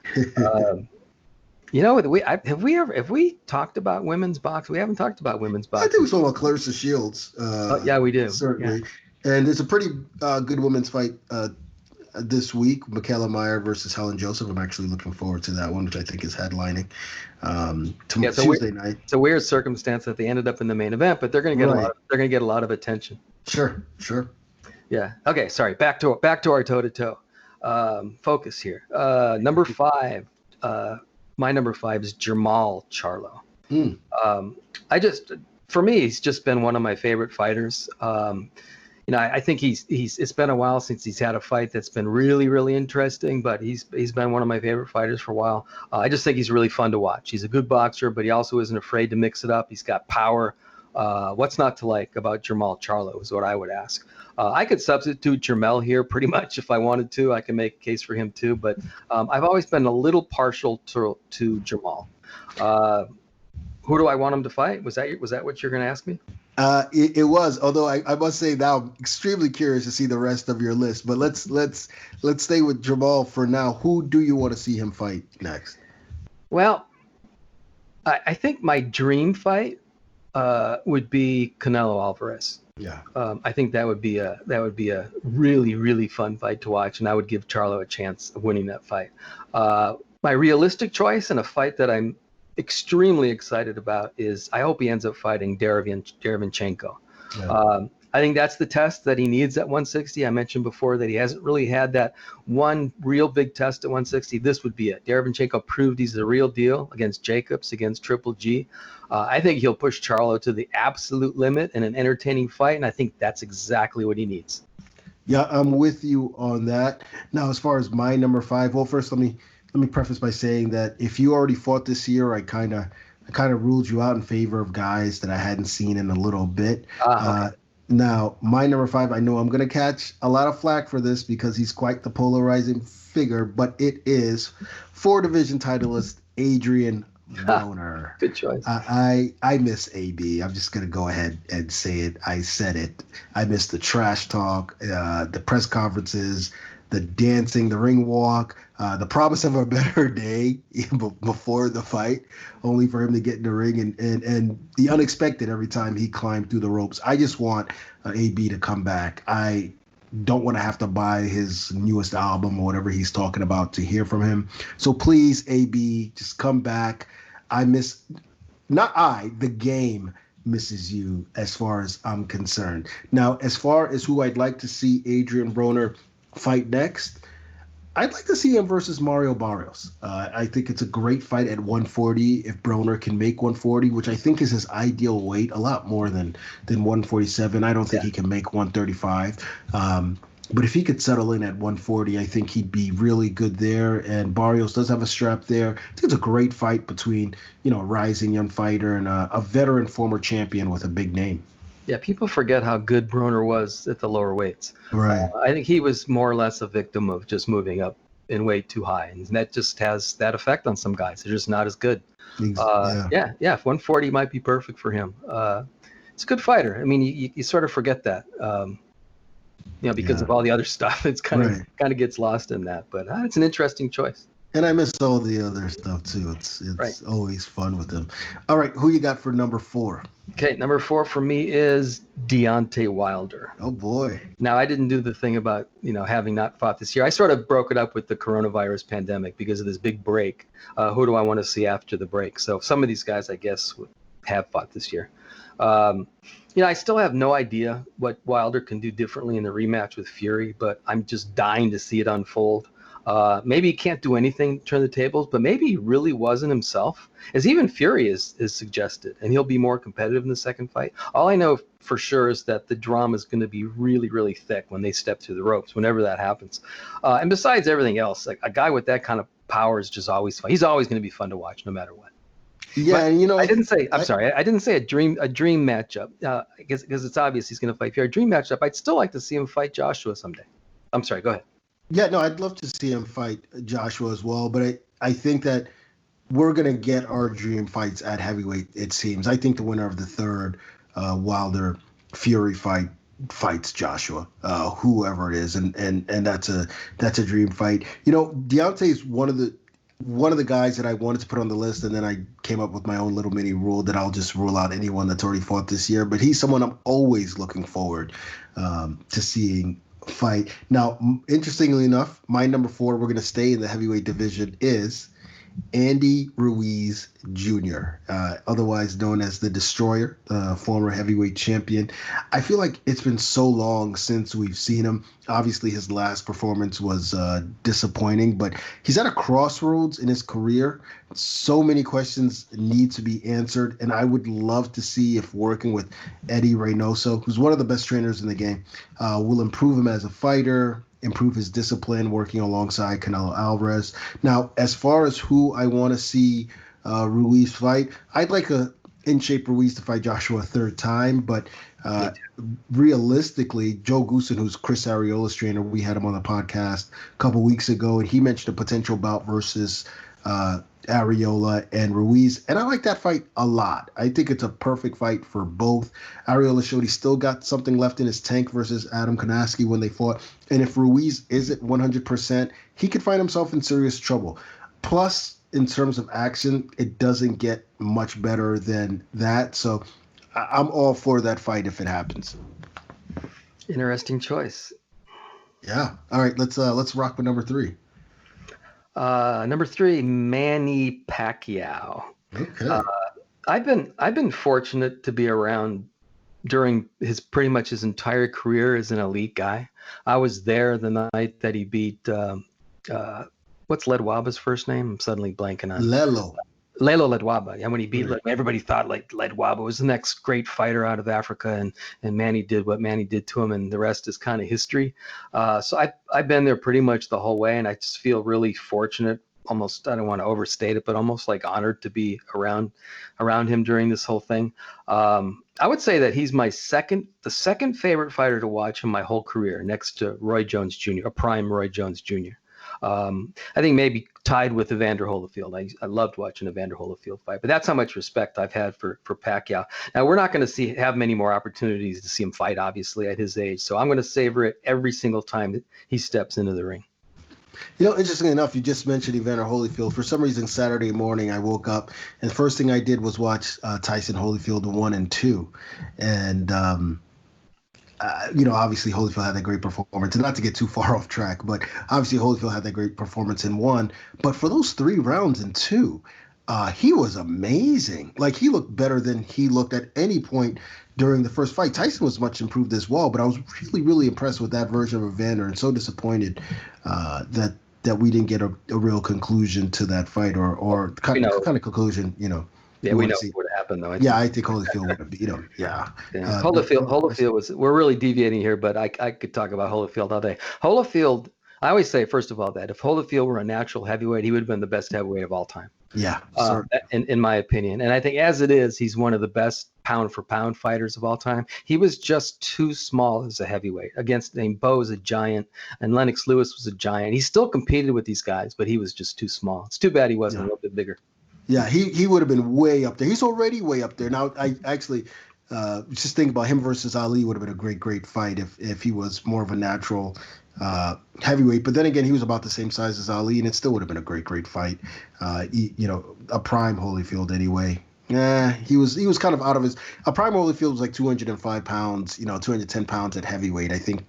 You know, have we talked about women's boxing? We haven't talked about women's boxing. I think we talked about Clarissa Shields. Yeah, we do. Certainly. Yeah. And there's a pretty good women's fight this week, Michaela Meyer versus Helen Joseph. I'm actually looking forward to that one, which I think is headlining Tuesday night. It's a weird circumstance that they ended up in the main event, but they're going to get a lot of attention. Sure. Yeah. Okay. Sorry. Back to our toe-to-toe. Focus here. Number 5. My number 5 is Jermall Charlo. For me, he's just been one of my favorite fighters. I think it's been a while since he's had a fight that's been really, really interesting, but he's been one of my favorite fighters for a while. I just think he's really fun to watch. He's a good boxer, but he also isn't afraid to mix it up. He's got power. What's not to like about Jermall Charlo is what I would ask. I could substitute Jermell here pretty much if I wanted to. I can make a case for him too, but I've always been a little partial to Jermall. Who do I want him to fight? Was that what you're going to ask me? It was, although I must say now I'm extremely curious to see the rest of your list. But let's stay with Jermall for now. Who do you want to see him fight next? Well, I think my dream fight would be Canelo Alvarez. Yeah. I think that would be a really, really fun fight to watch, and I would give Charlo a chance of winning that fight. My realistic choice and a fight that I'm extremely excited about is I hope he ends up fighting Derevyanchenko. Yeah. I think that's the test that he needs at 160. I mentioned before that he hasn't really had that one real big test at 160. This would be it. Derevyanchenko proved he's the real deal against Jacobs, against Triple G. I think he'll push Charlo to the absolute limit in an entertaining fight, and I think that's exactly what he needs. Yeah, I'm with you on that. Now, as far as my number 5, well, first let me preface by saying that if you already fought this year, I kind of ruled you out in favor of guys that I hadn't seen in a little bit. Okay. Now, my number 5, I know I'm going to catch a lot of flack for this because he's quite the polarizing figure, but it is 4 division titleist Adrian Broner. Good choice. I miss AB. I'm just going to go ahead and say it. I said it. I miss the trash talk, the press conferences, the dancing, the ring walk, the promise of a better day before the fight, only for him to get in the ring and the unexpected every time he climbed through the ropes. I just want AB to come back. I don't want to have to buy his newest album or whatever he's talking about to hear from him. So please, AB, just come back. The game misses you as far as I'm concerned. Now, as far as who I'd like to see Adrian Broner fight next, I'd like to see him versus Mario Barrios. I think it's a great fight at 140 if Broner can make 140, which I think is his ideal weight, a lot more than 147. I don't think he can make 135. But if he could settle in at 140, I think he'd be really good there. And Barrios does have a strap there. I think it's a great fight between, a rising young fighter and a veteran former champion with a big name. Yeah, people forget how good Broner was at the lower weights. Right. I think he was more or less a victim of just moving up in weight too high, and that just has that effect on some guys. They're just not as good. Yeah. 140 might be perfect for him. It's a good fighter. I mean, you sort of forget that, because of all the other stuff. It's kind of gets lost in that. But it's an interesting choice. And I miss all the other stuff too. It's always fun with them. All right, who you got for number 4? Okay, number 4 for me is Deontay Wilder. Oh boy! Now I didn't do the thing about having not fought this year. I sort of broke it up with the coronavirus pandemic because of this big break. Who do I want to see after the break? So some of these guys, I guess, have fought this year. I still have no idea what Wilder can do differently in the rematch with Fury, but I'm just dying to see it unfold. Maybe he can't do anything to turn the tables, but maybe he really wasn't himself, as even Fury is suggested, and he'll be more competitive in the second fight. All I know for sure is that the drama is going to be really, really thick when they step through the ropes, whenever that happens. And besides everything else, like a guy with that kind of power is just always fun. He's always going to be fun to watch, no matter what. Yeah, and I didn't say. I'm sorry. I didn't say a dream matchup. Because it's obvious he's going to fight Fury. A dream matchup. I'd still like to see him fight Joshua someday. I'm sorry. Go ahead. Yeah, no, I'd love to see him fight Joshua as well, but I think that we're going to get our dream fights at heavyweight, it seems. I think the winner of the third Wilder-Fury fight fights Joshua, whoever it is, and that's a dream fight. Deontay is one of the guys that I wanted to put on the list, and then I came up with my own little mini rule that I'll just rule out anyone that's already fought this year, but he's someone I'm always looking forward to seeing fight. Now, interestingly enough, my number 4, we're going to stay in the heavyweight division, is Andy Ruiz Jr., otherwise known as the Destroyer, former heavyweight champion. I feel like it's been so long since we've seen him. Obviously, his last performance was disappointing, but he's at a crossroads in his career. So many questions need to be answered, and I would love to see if working with Eddie Reynoso, who's one of the best trainers in the game, will improve him as a fighter, improve his discipline working alongside Canelo Alvarez. Now, as far as who I want to see Ruiz fight, I'd like a in-shape Ruiz to fight Joshua a third time, but realistically, Joe Goosen, who's Chris Ariola's trainer, we had him on the podcast a couple weeks ago, and he mentioned a potential bout versus Ariola and Ruiz, and I like that fight a lot. I think it's a perfect fight for both. Ariola showed he's still got something left in his tank versus Adam Konaski when they fought, and if Ruiz isn't 100%, he could find himself in serious trouble. Plus, in terms of action, it doesn't get much better than that, so I'm all for that fight if it happens. Interesting choice. Yeah. All right, let's rock with number 3. Number 3, Manny Pacquiao. Okay. I've been fortunate to be around during pretty much his entire career as an elite guy. I was there the night that he beat what's Ledwaba's first name? I'm suddenly blanking on Lelo Ledwaba. Yeah, when he beat, everybody thought like Ledwaba was the next great fighter out of Africa, and Manny did what Manny did to him, and the rest is kind of history. So I've been there pretty much the whole way, and I just feel really fortunate. Almost, I don't want to overstate it, but almost like honored to be around him during this whole thing. I would say that he's the second favorite fighter to watch in my whole career, next to Roy Jones Jr., a prime Roy Jones Jr. I think maybe tied with Evander Holyfield. I loved watching Evander Holyfield fight, but that's how much respect I've had for Pacquiao. Now, we're not going to have many more opportunities to see him fight, obviously, at his age. So I'm going to savor it every single time that he steps into the ring. You know, interestingly enough, you just mentioned Evander Holyfield. For some reason, Saturday morning, I woke up, and the first thing I did was watch Tyson Holyfield 1 and 2. And, obviously Holyfield had that great performance. And not to get too far off track, but obviously Holyfield had that great performance in 1. But for those 3 rounds in 2, he was amazing. Like, he looked better than he looked at any point during the first fight. Tyson was much improved as well, but I was really, really impressed with that version of Evander, and so disappointed that we didn't get a real conclusion to that fight, or kind of conclusion, Yeah, we know what would happen, though. I think Holyfield would have beat him. Yeah. Holyfield was. We're really deviating here, but I could talk about Holyfield all day. Holyfield, I always say, first of all, that if Holyfield were a natural heavyweight, he would have been the best heavyweight of all time. Yeah. In my opinion. And I think as it is, he's one of the best pound for pound fighters of all time. He was just too small as a heavyweight. Bo was a giant, and Lennox Lewis was a giant. He still competed with these guys, but he was just too small. It's too bad he wasn't a little bit bigger. Yeah, he would have been way up there. He's already way up there. Now, I actually just think about him versus Ali would have been a great fight if he was more of a natural heavyweight. But then again, he was about the same size as Ali, and it still would have been a great fight. A prime Holyfield anyway. He was kind of out of his. A prime Holyfield was like 205 pounds, 210 pounds at heavyweight. I think,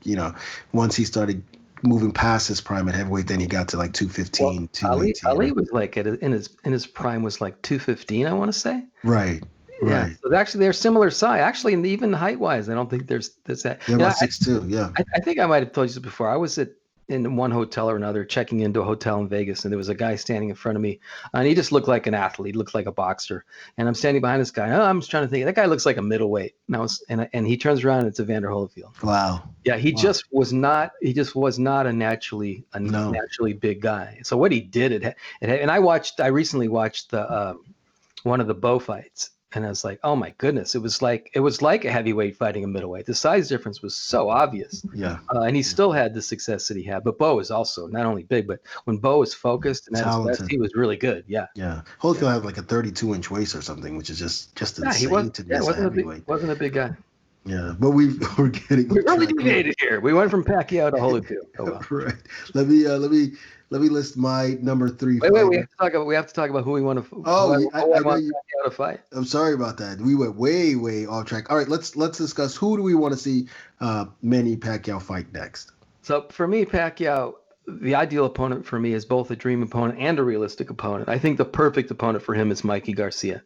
once he started moving past his prime at heavyweight, then he got to like 215, 218. Ali was like in his prime was like 215, I want to say. Right. Yeah. So actually, they're similar size. Actually, and even height wise, I don't think there's that. Yeah, about 6'2". Yeah. I think I might have told you this before. I was in one hotel or another, checking into a hotel in Vegas, and there was a guy standing in front of me, and he just looked like an athlete, looked like a boxer. And I'm standing behind this guy. And I'm just trying to think, that guy looks like a middleweight. And he turns around, and it's Evander Holyfield. Wow. Yeah, he just was not a naturally big guy. So what he did, and I recently watched the one of the Bo fights. And I was like, oh my goodness, it was like a heavyweight fighting a middleweight. The size difference was so obvious. Yeah. And he still had the success that he had. But Bo is also not only big, but when Bo was focused and at his best, he was really good. Yeah. Yeah. Holyfield had like a 32-inch waist or something, which is just insane to miss a heavyweight. Wasn't a big guy. Yeah, but we're really deviated here. We went from Pacquiao to Holyfield. Oh, well. Right. Let me list my number 3. Wait. We have to talk about who we want to. I want Pacquiao to fight. I'm sorry about that. We went way off track. All right, let's discuss who do we want to see Manny Pacquiao fight next. So for me, Pacquiao, the ideal opponent for me is both a dream opponent and a realistic opponent. I think the perfect opponent for him is Mikey Garcia.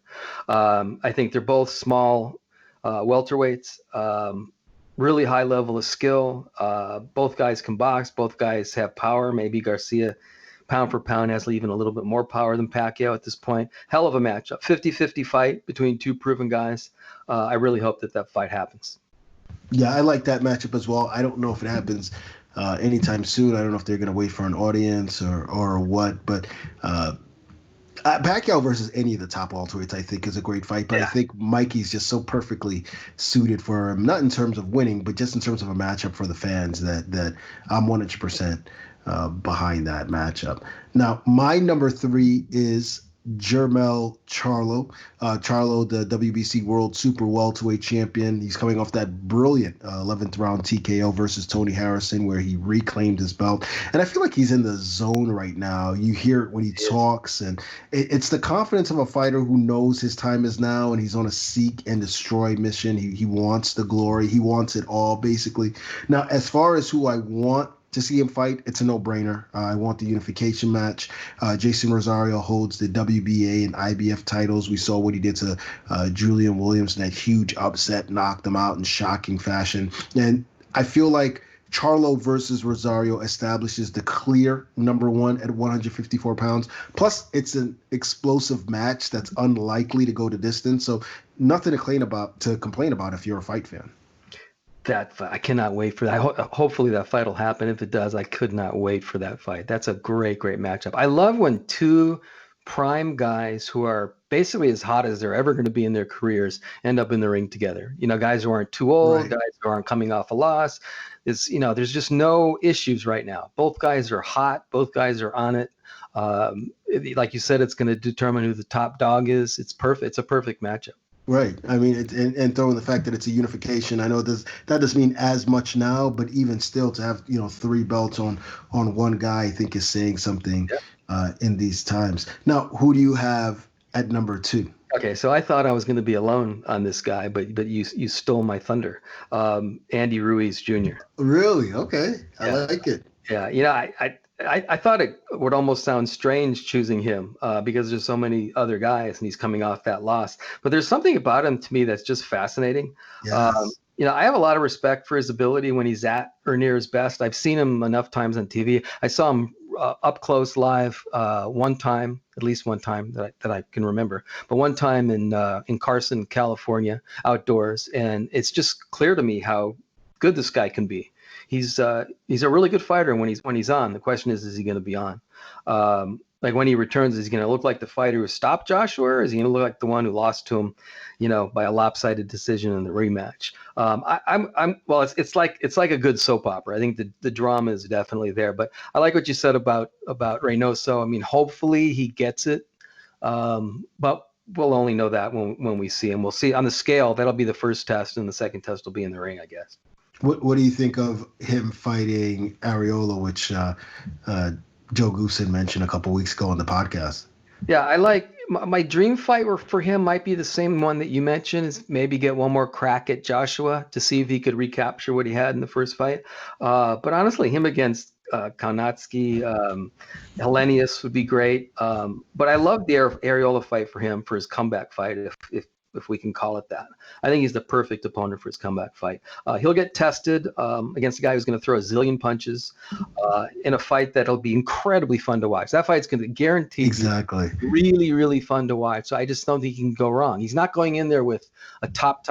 I think they're both small welterweights, really high level of skill. Both guys can box. Both guys have power. Maybe Garcia, pound for pound, has even a little bit more power than Pacquiao at this point. Hell of a matchup. 50-50 fight between two proven guys. I really hope that fight happens. Yeah, I like that matchup as well. I don't know if it happens anytime soon. I don't know if they're going to wait for an audience or what. But Pacquiao versus any of the top welterweights, I think, is a great fight. But I think Mikey's just so perfectly suited for him, not in terms of winning, but just in terms of a matchup for the fans that I'm 100% behind that matchup. Now, my number 3 is Jermell Charlo. Charlo, the WBC World Super Welterweight Champion. He's coming off that brilliant 11th round TKO versus Tony Harrison, where he reclaimed his belt. And I feel like he's in the zone right now. You hear it when he talks, and it's the confidence of a fighter who knows his time is now, and he's on a seek and destroy mission. He wants the glory. He wants it all, basically. Now, as far as who I want to see him fight, it's a no-brainer. I want the unification match. Jason Rosario holds the WBA and IBF titles. We saw what he did to Julian Williams in that huge upset, knocked him out in shocking fashion. And I feel like Charlo versus Rosario establishes the clear number 1 at 154 pounds. Plus, it's an explosive match that's unlikely to go the distance. So nothing to complain about if you're a fight fan. I cannot wait for that. Hopefully that fight will happen. If it does, I could not wait for that fight. That's a great matchup. I love when two prime guys who are basically as hot as they're ever going to be in their careers end up in the ring together. Guys who aren't too old, right. Guys who aren't coming off a loss. There's just no issues right now. Both guys are hot. Both guys are on it. Like you said, it's going to determine who the top dog is. It's perfect. It's a perfect matchup. Right. I mean, and throwing the fact that it's a unification, I know that doesn't mean as much now, but even still to have, 3 belts on one guy, I think is saying something in these times. Now, who do you have at number 2? Okay, so I thought I was going to be alone on this guy, but you stole my thunder. Andy Ruiz Jr. Really? Okay. I like it. Yeah. I thought it would almost sound strange choosing him because there's so many other guys and he's coming off that loss. But there's something about him to me that's just fascinating. Yes. I have a lot of respect for his ability when he's at or near his best. I've seen him enough times on TV. I saw him up close live one time, at least one time that I can remember. But one time in Carson, California, outdoors, and it's just clear to me how good this guy can be. He's a really good fighter when he's on. The question is he going to be on? Like when he returns, is he going to look like the fighter who stopped Joshua, or is he going to look like the one who lost to him, by a lopsided decision in the rematch? It's like a good soap opera. I think the drama is definitely there. But I like what you said about Reynoso. I mean, hopefully he gets it, but we'll only know that when we see him. We'll see on the scale. That'll be the first test, and the second test will be in the ring, I guess. What do you think of him fighting Arreola, which Joe Goosen mentioned a couple weeks ago on the podcast? Yeah, I like my dream fight for him might be the same one that you mentioned, is maybe get one more crack at Joshua to see if he could recapture what he had in the first fight. But honestly, him against Kaunatsky, Helenius would be great. But I love the Arreola fight for him for his comeback fight, if we can call it that. I think he's the perfect opponent for his comeback fight. He'll get tested against a guy who's going to throw a zillion punches in a fight that'll be incredibly fun to watch. That fight's going to guarantee exactly really, really fun to watch. So I just don't think he can go wrong. He's not going in there with a top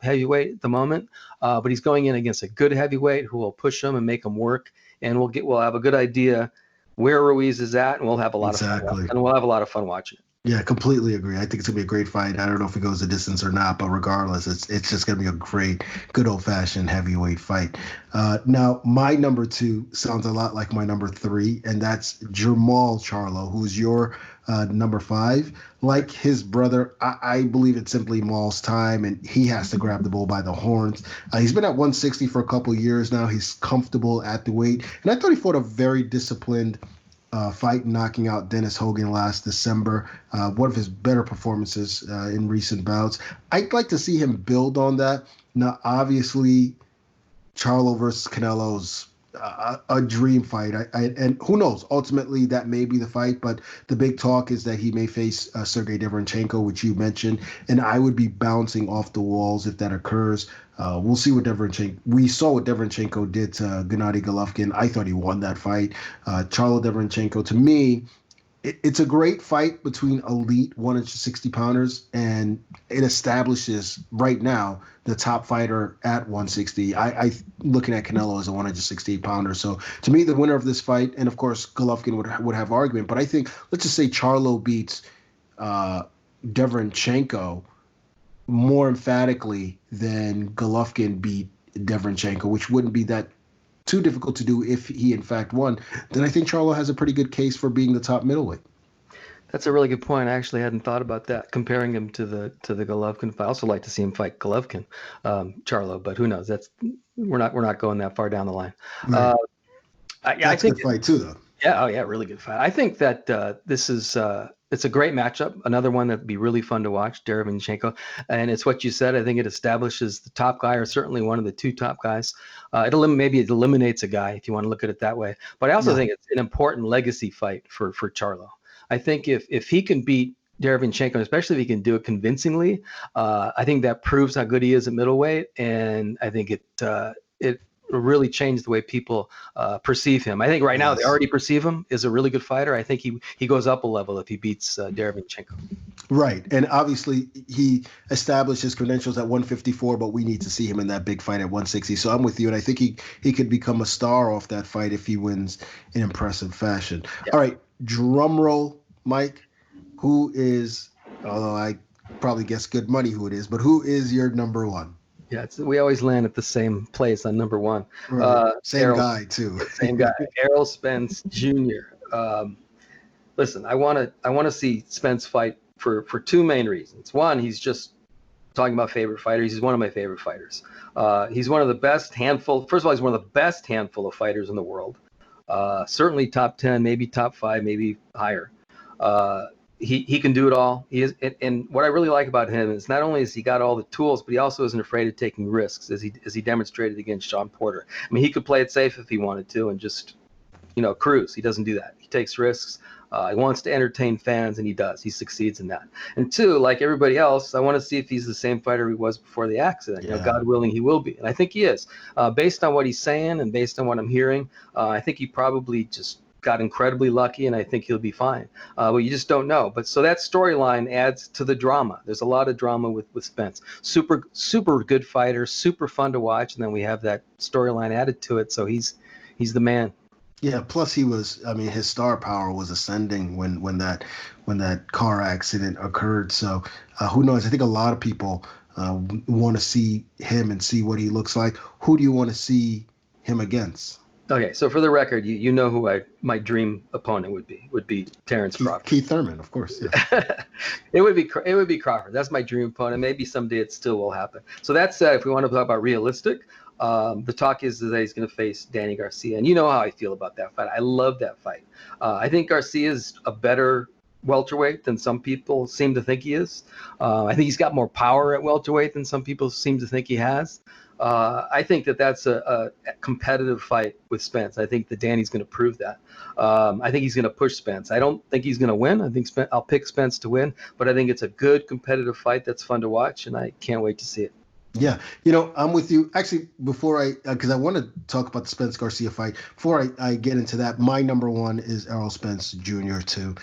heavyweight at the moment, but he's going in against a good heavyweight who will push him and make him work. And we'll have a good idea where Ruiz is at, and we'll have a lot of fun. And we'll have a lot of fun watching it. Yeah, completely agree. I think it's going to be a great fight. I don't know if it goes the distance or not, but regardless, it's just going to be a great, good old-fashioned heavyweight fight. Now, my number 2 sounds a lot like my number 3, and that's Jermall Charlo, who's your number 5. Like his brother, I believe it's simply Maul's time, and he has to grab the bull by the horns. He's been at 160 for a couple of years now. He's comfortable at the weight, and I thought he fought a very disciplined fight, knocking out Dennis Hogan last December. One of his better performances in recent bouts. I'd like to see him build on that. Now, obviously, Charlo versus Canelo's a dream fight. And who knows? Ultimately, that may be the fight. But the big talk is that he may face Sergey Derevyanchenko, which you mentioned, and I would be bouncing off the walls if that occurs. We'll see what Derevyanchenko. We saw what Derevyanchenko did to Gennady Golovkin. I thought he won that fight. Charlo Derevyanchenko, to me, it's a great fight between elite 160 pounders, and it establishes right now the top fighter at 160. I looking at Canelo as a 168 pounder. So to me, the winner of this fight, and of course Golovkin would have argument, but I think let's just say Charlo beats Derevyanchenko more emphatically than Golovkin beat Derevyanchenko, which wouldn't be that too difficult to do if he in fact won. Then I think Charlo has a pretty good case for being the top middleweight. That's a really good point. I actually hadn't thought about that, comparing him to the Golovkin fight. I also like to see him fight Golovkin, Charlo, but who knows? We're not going that far down the line. Right. I think a good fight too, though. Yeah, oh yeah, really good fight. I think that this is it's a great matchup. Another one that'd be really fun to watch, Derevyanchenko, and it's what you said. I think it establishes the top guy, or certainly one of the two top guys. Maybe it eliminates a guy if you want to look at it that way. But I also think it's an important legacy fight for Charlo. I think if he can beat Derevyanchenko, especially if he can do it convincingly, I think that proves how good he is at middleweight, and I think it really changed the way people perceive him. I think right now they already perceive him as a really good fighter. I think he goes up a level if he beats Derevyanchenko. Right, and obviously he established his credentials at 154, but we need to see him in that big fight at 160. So I'm with you, and I think he could become a star off that fight if he wins in impressive fashion. Yeah. All right, drum roll, Mike. Who is, although I probably guess good money who it is, but who is your number one? Yeah, we always land at the same place on number one. Right. Same guy too. Same guy, Errol Spence Jr. Listen, I want to see Spence fight for two main reasons. One, he's just talking about favorite fighters. He's one of my favorite fighters. He's one of the best handful. First of all, he's one of the best handful of fighters in the world. Certainly top 10, maybe top 5, maybe higher. He can do it all. He is, and what I really like about him is not only has he got all the tools, but he also isn't afraid of taking risks, as he demonstrated against Sean Porter. I mean, he could play it safe if he wanted to and just, cruise. He doesn't do that. He takes risks. He wants to entertain fans, and he does. He succeeds in that. And two, like everybody else, I want to see if he's the same fighter he was before the accident. God willing, he will be. And I think he is. Based on what he's saying and based on what I'm hearing, I think he probably just got incredibly lucky, and I think he'll be fine. But you just don't know. But so that storyline adds to the drama. There's a lot of drama with Spence. Super good fighter, super fun to watch, and then we have that storyline added to it. So he's the man. Yeah. Plus, his star power was ascending when that car accident occurred. So who knows? I think a lot of people want to see him and see what he looks like. Who do you want to see him against? Okay, so for the record, you know who my dream opponent would be Terrence Crawford. Keith Thurman, of course. Yeah. It would be Crawford. That's my dream opponent. Maybe someday it still will happen. So that said, if we want to talk about realistic, the talk is that he's going to face Danny Garcia, and you know how I feel about that fight. I love that fight. I think Garcia is a better welterweight than some people seem to think he is. I think he's got more power at welterweight than some people seem to think he has. I think that's a competitive fight with Spence. I think that Danny's going to prove that. I think he's going to push Spence. I don't think he's going to win. I think I'll pick Spence to win, but I think it's a good competitive fight that's fun to watch, and I can't wait to see it. Yeah, I'm with you. Actually, before because I want to talk about the Spence Garcia fight. Before I get into that, my number one is Errol Spence Jr. too.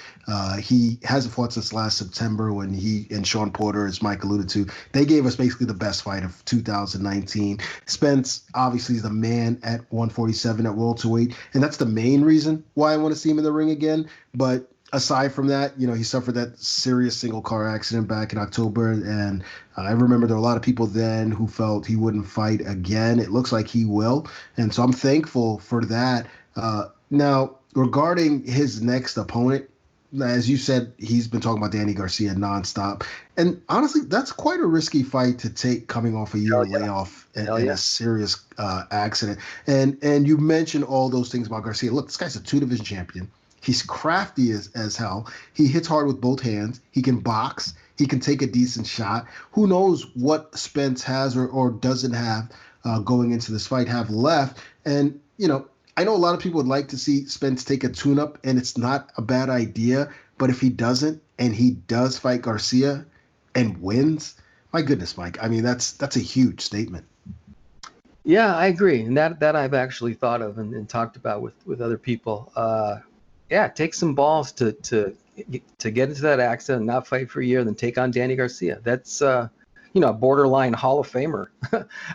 He hasn't fought since last September when he and Sean Porter, as Mike alluded to, they gave us basically the best fight of 2019. Spence obviously is the man at 147 at welterweight, and that's the main reason why I want to see him in the ring again. But aside from that, he suffered that serious single car accident back in October, and I remember there were a lot of people then who felt he wouldn't fight again. It looks like he will, and so I'm thankful for that. Now, regarding his next opponent, as you said, he's been talking about Danny Garcia nonstop, and honestly, that's quite a risky fight to take coming off a year layoff and a serious accident. And you mentioned all those things about Garcia. Look, this guy's a 2-division champion. He's crafty as hell. He hits hard with both hands. He can box. He can take a decent shot. Who knows what Spence has or doesn't have going into this fight, have left. And, I know a lot of people would like to see Spence take a tune-up, and it's not a bad idea. But if he doesn't, and he does fight Garcia and wins, my goodness, Mike. I mean, that's a huge statement. Yeah, I agree, and that I've actually thought of and talked about with other people. Take some balls to get into that accident and not fight for a year, then take on Danny Garcia. That's a borderline Hall of Famer.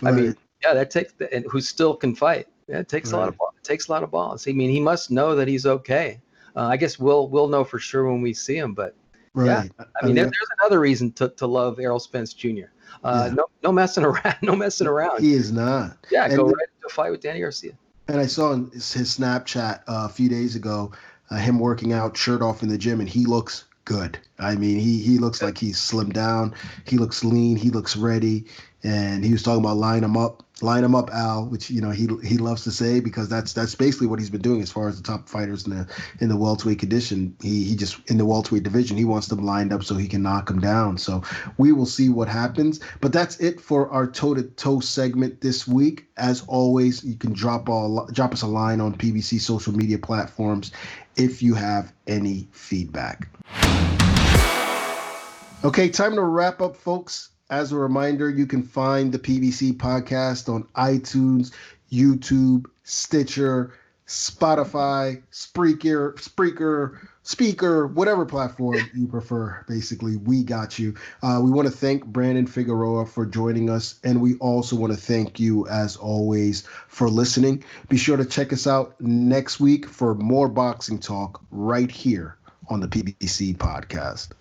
I mean, that takes and who still can fight. Yeah, it takes a lot of balls. It takes a lot of balls. I mean, he must know that he's okay. I guess we'll know for sure when we see him. But yeah, I mean, there's another reason to love Errol Spence Jr. No messing around. No messing around. He is not. Yeah, go right into a fight with Danny Garcia. And I saw in his Snapchat a few days ago him working out, shirt off in the gym, and he looks good. I mean, he looks like he's slimmed down. He looks lean. He looks ready. And he was talking about line him up, Al, which he loves to say, because that's basically what he's been doing as far as the top fighters in the welterweight condition. He just in the welterweight division, he wants them lined up so he can knock them down. So we will see what happens. But that's it for our toe-to-toe segment this week. As always, you can drop us a line on PBC social media platforms if you have any feedback. Okay, time to wrap up, folks. As a reminder, you can find the PBC podcast on iTunes, YouTube, Stitcher, Spotify, Speaker, whatever platform you prefer. Basically, we got you. We want to thank Brandon Figueroa for joining us, and we also want to thank you, as always, for listening. Be sure to check us out next week for more boxing talk right here on the PBC podcast.